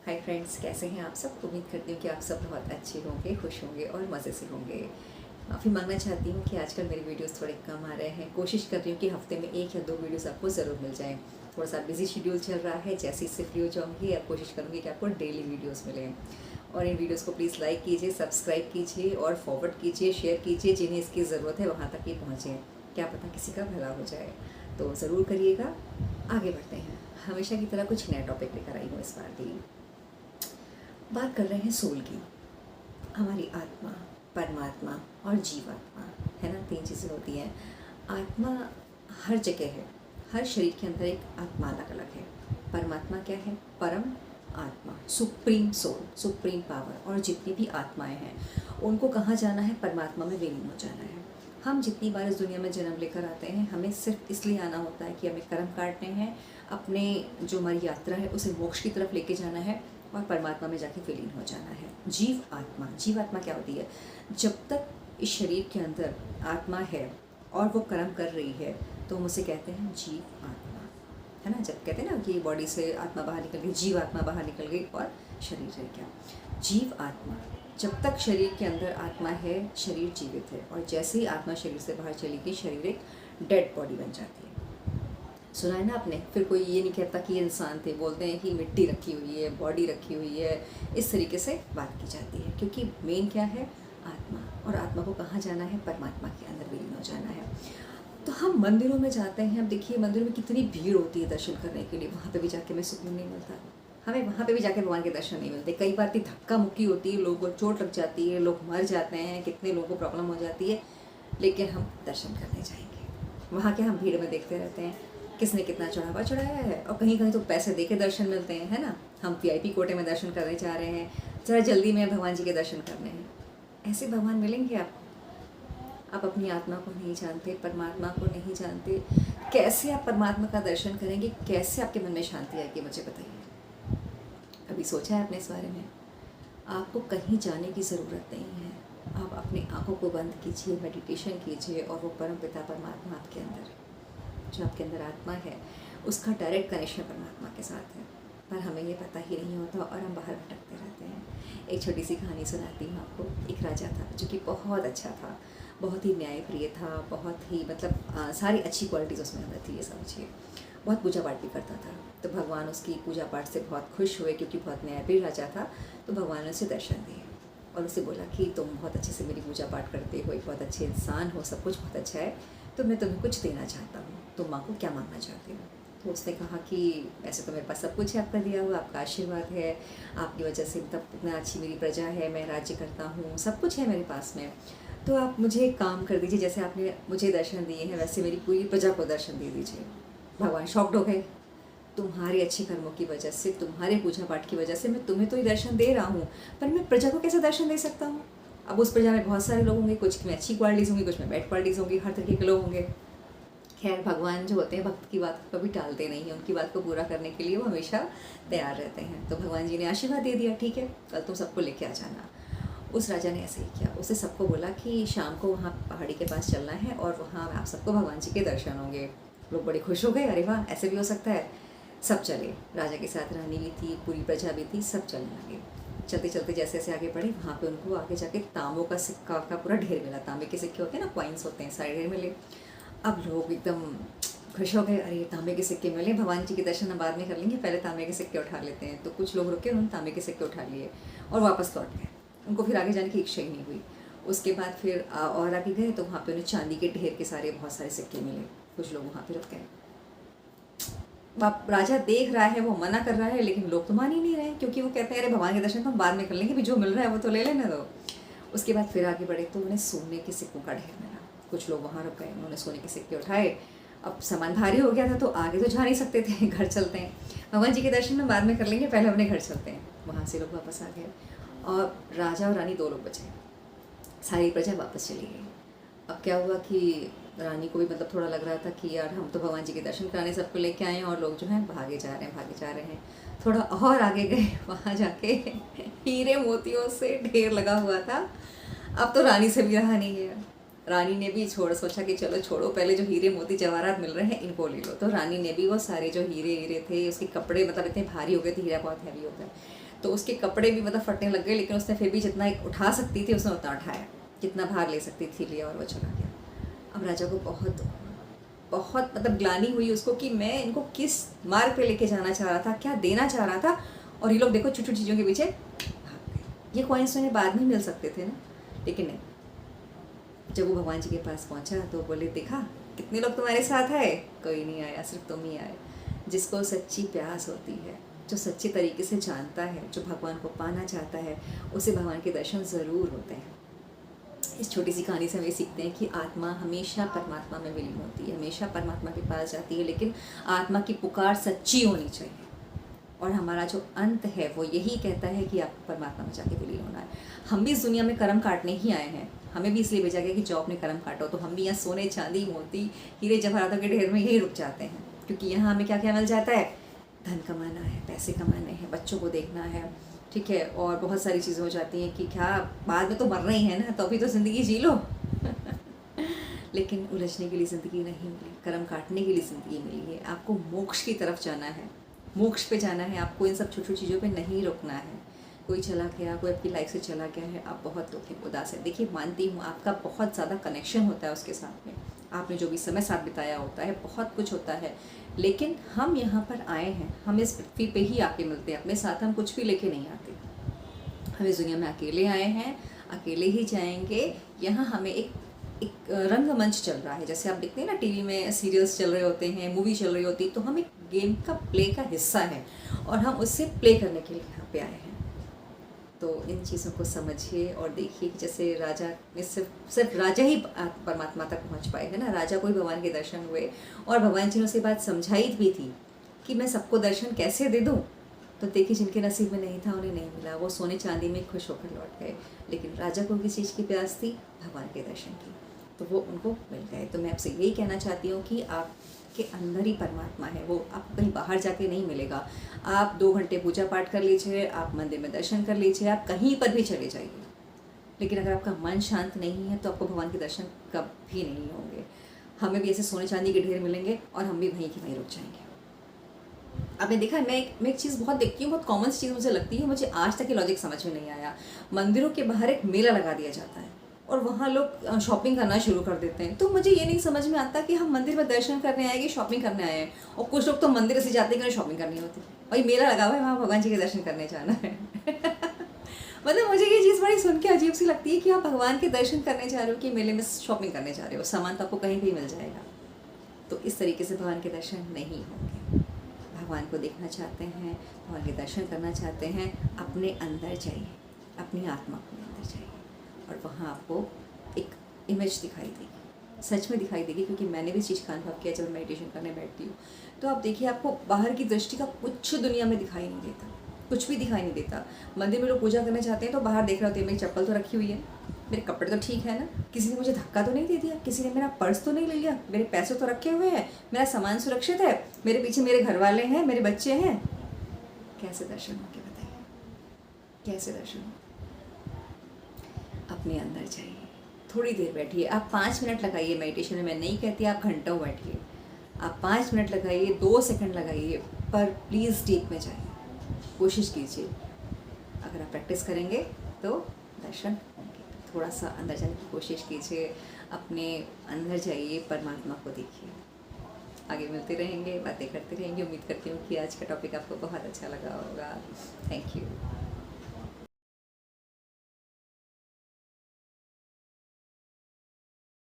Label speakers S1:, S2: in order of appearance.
S1: Hi friends, कैसे हैं आप सब। उम्मीद करती हूँ कि आप सब बहुत अच्छे होंगे, खुश होंगे और मज़े से होंगे। माफ़ी मांगना चाहती हूँ कि आजकल मेरे वीडियोस थोड़े कम आ रहे हैं। कोशिश कर रही हूँ कि हफ्ते में 1 या 2 वीडियोस आपको ज़रूर मिल जाएँ। थोड़ा सा बिजी शेड्यूल चल रहा है, जैसे इससे फ्री हो जाऊँगी अब कोशिश करूँगी कि आपको डेली वीडियोज़ मिलें। और इन वीडियोज़ को प्लीज़ लाइक कीजिए, सब्सक्राइब कीजिए और फॉरवर्ड कीजिए, शेयर कीजिए। जिन्हें इसकी ज़रूरत है वहाँ तक ये पहुँचे, क्या पता किसी का भला हो जाए। तो ज़रूर करिएगा। आगे बढ़ते हैं। हमेशा की तरह कुछ नया टॉपिक लेकर आई हूँ इस बार भी। बात कर रहे हैं सोल की। हमारी आत्मा, परमात्मा और जीवात्मा, है ना, 3 चीज़ें होती हैं। आत्मा हर जगह है, हर शरीर के अंदर एक आत्मा अलग अलग है। परमात्मा क्या है? परम आत्मा, सुप्रीम सोल, सुप्रीम पावर। और जितनी भी आत्माएं हैं उनको कहाँ जाना है? परमात्मा में विलीन हो जाना है। हम जितनी बार इस दुनिया में जन्म लेकर आते हैं, हमें सिर्फ इसलिए आना होता है कि हमें कर्म काटने हैं, अपने जो हमारी यात्रा है उसे मोक्ष की तरफ लेके जाना है और परमात्मा में जाके विलीन हो जाना है। जीव आत्मा, जीव आत्मा क्या होती है? जब तक इस शरीर के अंदर आत्मा है और वो कर्म कर रही है तो हम उसे कहते हैं जीव आत्मा, है ना। जब कहते हैं ना कि बॉडी से आत्मा बाहर निकल गई, जीव आत्मा बाहर निकल गई और शरीर रह गया। जीव आत्मा, जब तक शरीर के अंदर आत्मा है शरीर जीवित है, और जैसे ही आत्मा शरीर से बाहर चली गई शरीर एक डेड बॉडी बन जाती है। सुना है ना आपने? फिर कोई ये नहीं कहता कि ये इंसान थे, बोलते हैं कि मिट्टी रखी हुई है, बॉडी रखी हुई है। इस तरीके से बात की जाती है, क्योंकि मेन क्या है? आत्मा। और आत्मा को कहाँ जाना है? परमात्मा के अंदर विलीन हो जाना है। तो हम मंदिरों में जाते हैं। अब देखिए मंदिरों में कितनी भीड़ होती है दर्शन करने के लिए, वहाँ पे भी जाके हमें सुकून नहीं मिलता। हमें वहाँ पे भी जाके भगवान के दर्शन नहीं मिलते। कई बार इतनी धक्का मुक्की होती है, लोगों को चोट लग जाती है, लोग मर जाते हैं, कितने लोगों को प्रॉब्लम हो जाती है, लेकिन हम दर्शन करने जाएंगे। वहाँ के हम भीड़ में देखते रहते हैं किसने कितना चढ़ावा चढ़ाया है, और कहीं कहीं तो पैसे दे के दर्शन मिलते हैं, है ना। हम VIP कोटे में दर्शन करने जा रहे हैं, ज़रा जल्दी में भगवान जी के दर्शन करने हैं। ऐसे भगवान मिलेंगे आप अपनी आत्मा को नहीं जानते, परमात्मा को नहीं जानते। कैसे आप परमात्मा का दर्शन करेंगे? कैसे आपके मन में शांति आएगी? मुझे बताइए। कभी सोचा है आपने इस बारे में? आपको कहीं जाने की ज़रूरत नहीं है। आप अपनी आंखों को बंद कीजिए, मेडिटेशन कीजिए, और वो परम पिता परमात्मा आपके अंदर, जो आपके अंदर आत्मा है, उसका डायरेक्ट कनेक्शन परमात्मा के साथ है। पर हमें ये पता ही नहीं होता और हम बाहर भटकते रहते हैं। एक छोटी सी कहानी सुनाती हूँ आपको। एक राजा था जो कि बहुत अच्छा था, बहुत ही न्यायप्रिय था, बहुत ही मतलब सारी अच्छी क्वालिटीज़ उसमें अंदर थी, ये समझिए। बहुत पूजा पाठ भी करता था। तो भगवान उसकी पूजा पाठ से बहुत खुश हुए, क्योंकि बहुत न्यायप्रिय राजा था। तो भगवान ने उसे दर्शन दिए और उसे बोला कि तुम बहुत अच्छे से मेरी पूजा पाठ करते हो, एक बहुत अच्छे इंसान हो, सब कुछ बहुत अच्छा है, तो मैं तुम्हें कुछ देना चाहता हूँ। तुम माँ को क्या मांगना चाहते हो? तो उसने कहा कि वैसे तो मेरे पास सब कुछ है आपका दिया हुआ, आपका आशीर्वाद है, आपकी वजह से मतलब इतना अच्छी मेरी प्रजा है, मैं राज्य करता हूँ, सब कुछ है मेरे पास में। तो आप मुझे एक काम कर दीजिए, जैसे आपने मुझे दर्शन दिए हैं वैसे मेरी पूरी प्रजा को दर्शन दे दीजिए। भगवान शॉक्ड हो गए। तुम्हारे अच्छे कर्मों की वजह से, तुम्हारे पूजा पाठ की वजह से मैं तुम्हें तो ही दर्शन दे रहा हूँ, पर मैं प्रजा को कैसे दर्शन दे सकता हूँ? अब उस प्रजा में बहुत सारे लोग होंगे, कुछ में अच्छी क्वालिटीज़ होंगी, कुछ में बैड क्वालिटीज़ होंगी, हर तरीके के लोग होंगे। खैर, भगवान जो होते हैं भक्त की बात को कभी टालते नहीं हैं, उनकी बात को पूरा करने के लिए वो हमेशा तैयार रहते हैं। तो भगवान जी ने आशीर्वाद दे दिया, ठीक है कल तुम सबको लेके आ जाना। उस राजा ने ऐसे ही किया। उसे सबको बोला कि शाम को वहाँ पहाड़ी के पास चलना है और वहाँ आप सबको भगवान जी के दर्शन होंगे। लोग बड़े खुश हो गए, अरे वाह, ऐसे भी हो सकता है। सब चले, राजा के साथ रानी भी थी, पूरी प्रजा भी थी, सब चलने लगे। चलते चलते जैसे जैसे आगे बढ़े, वहाँ पे उनको आगे जाके तांबों का सिक्का का पूरा ढेर मिला। तांबे के सिक्के होते हैं ना, कॉइन्स होते हैं, सारे ढेर मिले। अब लोग एकदम खुश हो गए, अरे तांबे के सिक्के मिले, भगवान जी के दर्शन हम बाद में कर लेंगे, पहले तांबे के सिक्के उठा लेते हैं। तो कुछ लोग रुके, उन्होंने तांबे के सिक्के उठा लिए और वापस लौट गए। उनको फिर आगे जाने की इच्छा ही नहीं हुई। उसके बाद फिर और आगे गए तो वहाँ पे उन्हें चांदी के ढेर के सारे बहुत सारे सिक्के मिले। कुछ लोग वहाँ पे रुक गए। राजा देख रहा है, वो मना कर रहा है, लेकिन लोग तो मान ही नहीं रहे, क्योंकि वो कहते हैं अरे भगवान के दर्शन तो हम बाद में कर लेंगे, भी जो मिल रहा है वो तो ले लेने दो। उसके बाद फिर आगे बढ़े तो उन्हें सोने के सिक्कों का ढेर मिला। कुछ लोग वहाँ रुक गए, उन्होंने सोने के सिक्के उठाए। अब सामान भारी हो गया था तो आगे तो जा नहीं सकते थे, घर चलते हैं, भगवान जी के दर्शन में बाद में कर लेंगे, पहले अपने घर चलते हैं। वहाँ से लोग वापस आ गए और राजा और रानी 2 लोग बचे। सारी प्रजा वापस चली गई। अब क्या हुआ कि रानी को भी मतलब थोड़ा लग रहा था कि यार हम तो भगवान जी के दर्शन कराने सबको लेके आए हैं और लोग जो हैं भागे जा रहे हैं। थोड़ा और आगे गए, वहाँ जाके हीरे मोतियों से ढेर लगा हुआ था। अब तो रानी से भी रहा नहीं है। रानी ने भी सोचा कि चलो छोड़ो, पहले जो हीरे मोती जवाहरात मिल रहे हैं इनको ले लो। तो रानी ने भी वो सारे जो हीरे थे, उसके कपड़े मतलब इतने भारी हो गए थे, हीरा बहुत हैवी होता है, तो उसके कपड़े भी मतलब फटने लग गए, लेकिन उसने फिर भी जितना उठा सकती थी उसने उतना उठाया, जितना भार ले सकती थी लिया और वो चला गया। अब राजा को बहुत बहुत मतलब ग्लानि हुई उसको कि मैं इनको किस मार्ग पे लेके जाना चाह रहा था, क्या देना चाह रहा था, और ये लोग देखो छोटी छोटी चीज़ों के पीछे भाग गए। ये कॉइन्स उन्हें बाद में मिल सकते थे ना, लेकिन नहीं। जब वो भगवान जी के पास पहुंचा तो बोले, देखा कितने लोग तुम्हारे साथ आए, कोई नहीं आया, सिर्फ तुम ही आए। जिसको सच्ची प्यास होती है, जो सच्चे तरीके से जानता है, जो भगवान को पाना चाहता है, उसे भगवान के दर्शन ज़रूर होते हैं। इस छोटी सी कहानी से हम ये सीखते हैं कि आत्मा हमेशा परमात्मा में विलीन होती है, हमेशा परमात्मा के पास जाती है, लेकिन आत्मा की पुकार सच्ची होनी चाहिए। और हमारा जो अंत है वो यही कहता है कि आपको परमात्मा में जाके विलीन होना है। हम भी इस दुनिया में कर्म काटने ही आए हैं, हमें भी इसलिए भेजा गया कि जाओ अपने कर्म काटो। तो हम भी यहाँ सोने चांदी मोती हीरे जवाहरातों के ढेर में यही रुक जाते हैं, क्योंकि यहाँ हमें क्या क्या मिल जाता है, धन कमाना है, पैसे कमाने हैं, बच्चों को देखना है, ठीक है, और बहुत सारी चीज़ें हो जाती हैं कि क्या बाद में तो मरना ही है ना, तो अभी तो ज़िंदगी जी लो। लेकिन उलझने के लिए ज़िंदगी नहीं मिली, कर्म काटने के लिए ज़िंदगी मिली है। आपको मोक्ष की तरफ जाना है, मोक्ष पे जाना है, आपको इन सब छोटी छोटी चीज़ों पे नहीं रुकना है। कोई चला गया, कोई आपकी लाइफ से चला गया है, आप बहुत दुखी उदास है। देखिए मानती हूँ आपका बहुत ज़्यादा कनेक्शन होता है उसके साथ में, आपने जो भी समय साथ बिताया होता है, बहुत कुछ होता है, लेकिन हम यहाँ पर आए हैं, हम इस पृथ्वी पे ही आके मिलते हैं, अपने साथ हम कुछ भी लेके नहीं आते। हम इस दुनिया में अकेले आए हैं, अकेले ही जाएंगे। यहाँ हमें एक रंगमंच चल रहा है, जैसे आप देखते हैं ना टीवी में सीरियल्स चल रहे होते हैं, मूवी चल रही होती है, तो हम एक गेम का प्ले का हिस्सा है और हम उससे प्ले करने के लिए यहाँ पे आए हैं। तो इन चीज़ों को समझिए और देखिए कि जैसे राजा में सिर्फ राजा ही परमात्मा तक पहुँच पाए है ना। राजा को ही भगवान के दर्शन हुए और भगवान जी ने उसे बात समझाई भी थी कि मैं सबको दर्शन कैसे दे दूँ। तो देखिए जिनके नसीब में नहीं था उन्हें नहीं मिला, वो सोने चांदी में खुश होकर लौट गए, लेकिन राजा को किस चीज़ की प्यास थी, भगवान के दर्शन की, तो वो उनको मिल गए। तो मैं आपसे यही कहना चाहती हूँ कि आपके अंदर ही परमात्मा है, वो आपको कहीं बाहर जाके नहीं मिलेगा। आप 2 घंटे पूजा पाठ कर लीजिए, आप मंदिर में दर्शन कर लीजिए, आप कहीं पर भी चले जाइए, लेकिन अगर आपका मन शांत नहीं है तो आपको भगवान के दर्शन कभी नहीं होंगे। हमें भी ऐसे सोने चांदी के ढेर मिलेंगे और हम भी वहीं की वहीं रुक जाएंगे। आपने देखा, मैं एक चीज़ बहुत देखती हूँ, बहुत कॉमन चीज़ मुझे लगती है, मुझे आज तक ये लॉजिक समझ में नहीं आया। मंदिरों के बाहर एक मेला लगा दिया जाता है और वहाँ लोग शॉपिंग करना शुरू कर देते हैं। तो मुझे ये नहीं समझ में आता कि हम मंदिर में दर्शन करने आए कि शॉपिंग करने आए हैं। और कुछ लोग तो मंदिर से जाते हैं कि शॉपिंग करनी होती है, भाई मेला लगा हुआ है, वहाँ भगवान जी के दर्शन करने जाना है। मतलब मुझे ये चीज़ बड़ी सुन के अजीब सी लगती है कि आप भगवान के दर्शन करने जा रहे हो कि मेले में शॉपिंग करने जा रहे हो, सामान तो आपको कहीं भी मिल जाएगा। तो इस तरीके से भगवान के दर्शन नहीं होंगे। भगवान को देखना चाहते हैं, भगवान के दर्शन करना चाहते हैं, अपने अंदर जाइए, अपनी आत्मा को अंदर जाइए और वहाँ आपको एक इमेज दिखाई देगी, सच में दिखाई देगी। क्योंकि मैंने भी इस चीज़ का अनुभव किया, जब मेडिटेशन करने बैठती हूँ तो आप देखिए आपको बाहर की दृष्टि का कुछ दुनिया में दिखाई नहीं देता, कुछ भी दिखाई नहीं देता। मंदिर में लोग पूजा करने जाते हैं तो बाहर देख रहे होते हैं, मेरी चप्पल तो रखी हुई है, मेरे कपड़े तो ठीक है ना, किसी ने मुझे धक्का तो नहीं दे दिया, किसी ने मेरा पर्स तो नहीं ले लिया, मेरे पैसे तो रखे हुए हैं, मेरा सामान सुरक्षित है, मेरे पीछे मेरे घर वाले हैं, मेरे बच्चे हैं। कैसे दर्शन होंगे बताइए, कैसे दर्शन हो? अपने अंदर जाइए, थोड़ी देर बैठिए, आप 5 मिनट लगाइए मेडिटेशन में। मैं नहीं कहती आप घंटों बैठिए, आप 5 मिनट लगाइए, 2 सेकंड लगाइए, पर प्लीज़ डीप में जाइए, कोशिश कीजिए। अगर आप प्रैक्टिस करेंगे तो दर्शन होंगे। थोड़ा सा अंदर जाने की कोशिश कीजिए, अपने अंदर जाइए, परमात्मा को देखिए। आगे मिलते रहेंगे, बातें करते रहेंगे। उम्मीद करती हूँ कि आज का टॉपिक आपको बहुत अच्छा लगा होगा। Thank you.